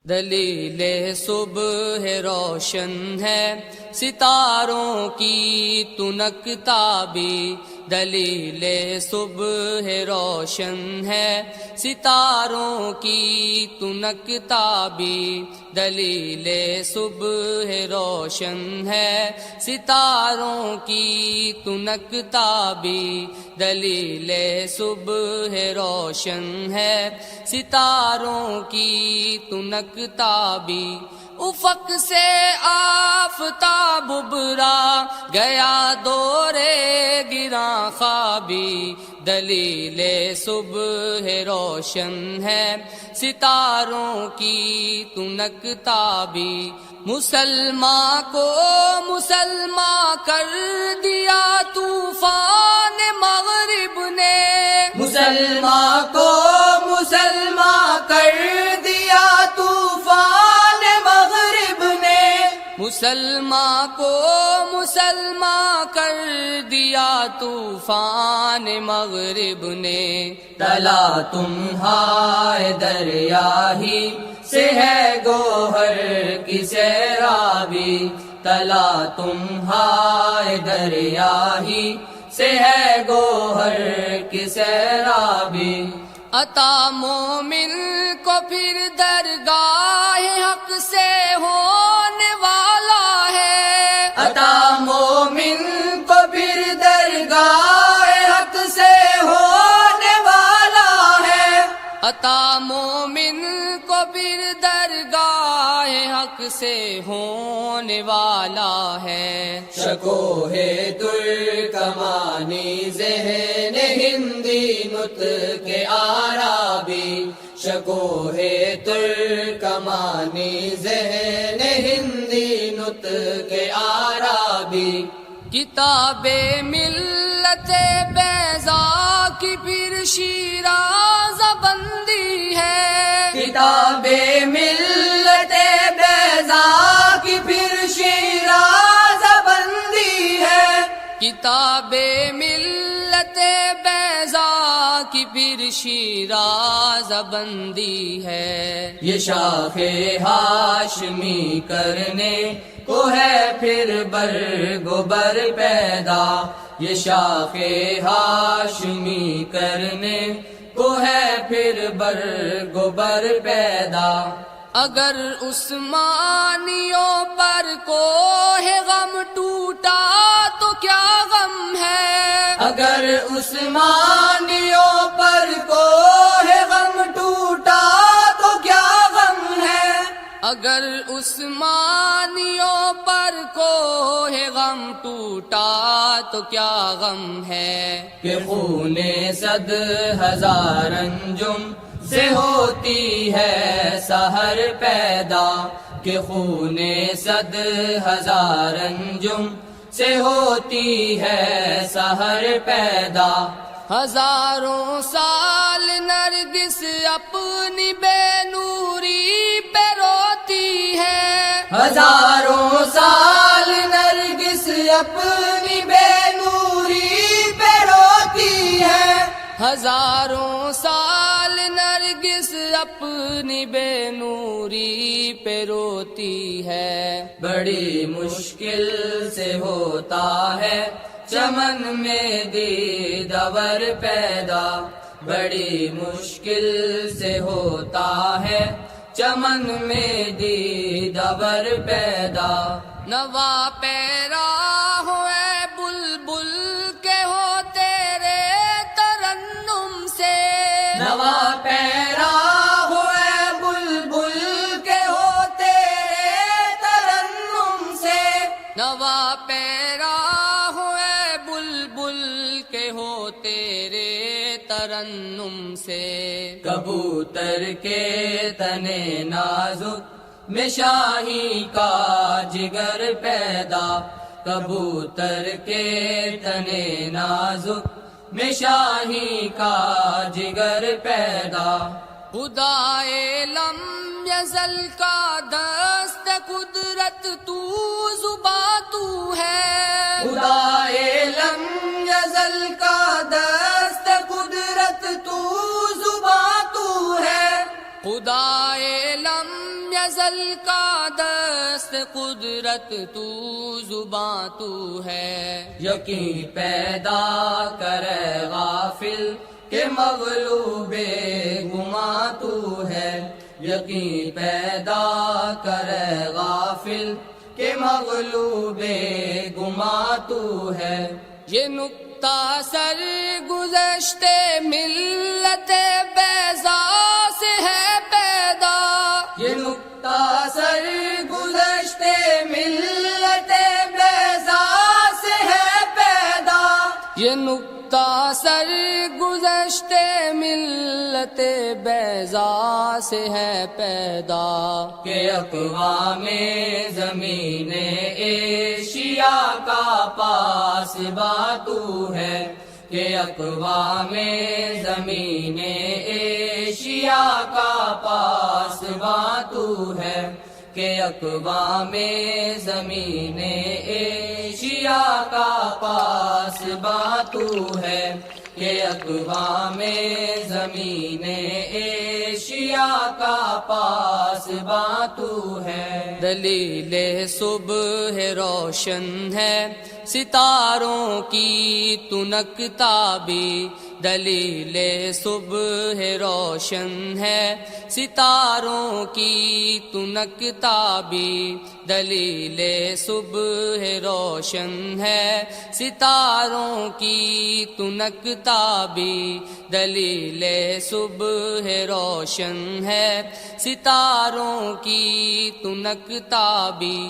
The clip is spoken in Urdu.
دلیل صبح روشن ہے ستاروں کی تنک تابی، دلیل صبح روشن ہے ستاروں کی تنک تابی، دلیل صبح روشن ہے ستاروں کی تنک تابی، دلیل صبح روشن ہے ستاروں کی تنک تابی۔ افق سے آفتاب ابھرا گیا دورے گراں خوابی، دلیل صبح روشن ہے ستاروں کی تنک تابی۔ مسلمان کو مسلمان کر دیا طوفان مغرب نے، مسلمان کو مسلمان کر دیا طوفان مغرب نے، مسلمان کو مسلمان کر دیا طوفان مغرب نے۔ تلا تمہارے دریا ہی سے ہے گوہر کی سیرابی، تلا تمہارے دریا ہی سے ہے گوہر کی سیرابی۔ عطا مومن کو پھر درگاہ حق سے ہونے والا ہے، عطا مومن کو پھر درگاہ حق سے ہونے والا ہے، عطا مومن کو پھر درگاہ حق سے ہونے والا ہے۔ شکو ہے ترکمانی ذہن ہندی نطق عربی، شکو ہے ترکمانی ذہن ہندی نطق عربی۔ کتاب ملت بیضا کی پھر شیراز بندی ہے، کتاب ملت بیضا کی پھر شیراز بندی ہے، کتاب ملت بیضا کی پھر شیراز بندی ہے۔ یہ شاخ ہاشمی کرنے کو ہے پھر برگ و بر پیدا، یہ شاخ ہاشمی کرنے کو ہے پھر برگ و بر پیدا۔ اگر عثمانیوں پر کوہ غم ٹوٹا تو کیا غم ہے، اگر عثمانیوں پر کوہ غم ٹوٹا تو کیا غم ہے، اگر عثمانیوں پر کوہ غم ٹوٹا تو کیا غم ہے۔ کہ خون صد ہزار انجم سے ہوتی ہے سحر پیدا، کہ خون صد ہزار انجم سے ہوتی ہے سحر پیدا۔ ہزاروں سال نرگس اپنی بے نوری پہ روتی ہے، ہزاروں سال نرگس اپنی بے نوری پہ روتی ہے، ہزاروں سال نرگس اپنی بے نوری پہ روتی ہے۔ بڑی مشکل سے ہوتا ہے چمن میں دیدور پیدا، بڑی مشکل سے ہوتا ہے چمن میں دیدور پیدا۔ نوا پیرا ہو اے بلبل کے ہو تیرے ترنم سے، نوا پیرا ہو اے بلبل کے ہو تیرے ترنم سے، نوا پیرا ہو اے بلبل کے ہو تیرے ترنم سے۔ کبوتر کے تنے نازک میں شاہی کا جگر پیدا، کبوتر کے تنے نازک میں شاہی کا جگر پیدا۔ خدائے لم یزل کا دست قدرت تو زباں تو ہے، خدائے لم یزل کا دست قدرت تو زباں تو ہے، خدائے لم ازل کا دست قدرت تو زباں تو ہے، یقین پیدا کرے غافل کہ مغلوب گماں تو ہے، یقین پیدا کرے غافل کہ مغلوب گماں تو ہے۔ یہ نکتہ سر گزشتے ملت بیضا سے ہے پیدا، یہ نکتہ سر گزشتے ملت بیضا سے ہے پیدا، یہ نکتہ سر گزشتے ملت بیضا سے ہے پیدا، کہ اقوام زمین ایشیا کا پاسباں تو ہے، کہ اقوام زمین ایشیا کا پاسباں تو ہے، کہ اقوام زمین ایشیا کا پاسباں تو ہے، کہ اقوام زمین ایشیا کا پاسباں تو ہے۔ دلیل صبح روشن ہے ستاروں کی تنک تابی، دلیل صبح روشن ہے ستاروں کی تنک تابی، دلیل صبح روشن ہے ستاروں کی تنک تابی، دلیل صبح روشن ہے ستاروں کی تنک تابی،